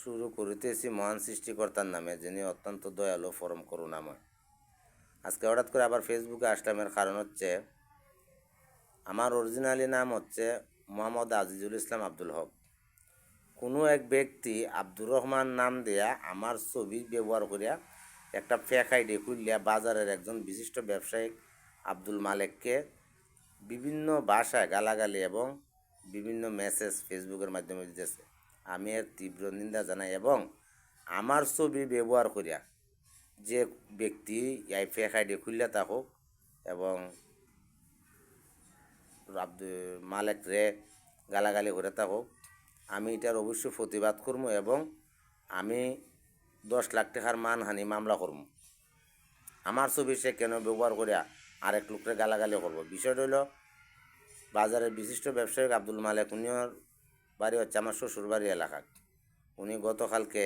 শুরু করিতেছি মহান সৃষ্টিকর্তার নামে, যিনি অত্যন্ত দয়ালু পরম করুণাময়। আজকে হঠাৎ করে আবার ফেসবুকে আসলামের কারণ হচ্ছে, আমার অরিজিনালি নাম হচ্ছে মোহাম্মদ আজিজুল ইসলাম আব্দুল হক। কোনো এক ব্যক্তি আব্দুর রহমান নাম দেয়া আমার ছবি ব্যবহার করিয়া একটা ফেক আইডি খুললিয়া বাজারের একজন বিশিষ্ট ব্যবসায়িক আব্দুল মালেককে বিভিন্ন ভাষায় গালাগালি এবং বিভিন্ন মেসেজ ফেসবুকের মাধ্যমে দিতেছে। আমি এর তীব্র নিন্দা জানাই এবং আমার ছবি ব্যবহার করিয়া যে ব্যক্তি এই ফেক আইডি খুললে থাকুক এবং আব্দুল মালেক রে গালাগালি করে থাকুক, আমি এটার অবশ্যই প্রতিবাদ করবো এবং আমি 10 লাখ টাকার মানহানি মামলা করব। আমার ছবি সে কেন ব্যবহার করিয়া আরেক লোকরে গালাগালি করব? বিষয়টা হলো, বাজারের বিশিষ্ট ব্যবসায়িক আব্দুল মালেক, উনিওর বাড়ি হচ্ছে আমার শ্বশুর বাড়ি এলাকায়। উনি গতকালকে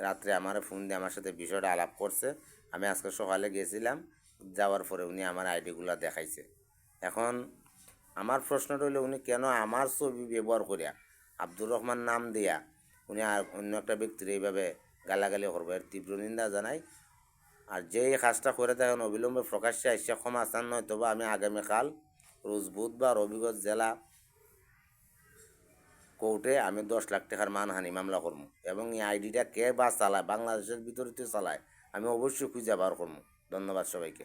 রাত্রে আমার ফোন দিয়ে আমার সাথে বিষয়টা আলাপ করছে। আমি আজকে সকালে গেছিলাম, যাওয়ার পরে উনি আমার আইডিগুলো দেখাইছে। এখন আমার প্রশ্নটা হলো, উনি কেন আমার ছবি ব্যবহার করিয়া আব্দুর রহমান নাম দিয়া উনি আর অন্য একটা ব্যক্তির এইভাবে গালাগালি করবো? এর তীব্র নিন্দা জানাই। আর যেই কাজটা করে থাকেন অবিলম্বে প্রকাশ্যে আসছে ক্ষমা চান, নয়তো বা আমি আগামীকাল রোজ বুধবার হবিগঞ্জ জেলা কোর্টে আমি 10 লাখ টাকার মানহানি মামলা করবো এবং এই আইডিটা কে বা চালায়, বাংলাদেশের ভিতরে চালায়, আমি অবশ্যই খুঁজে বার করবো। ধন্যবাদ সবাইকে।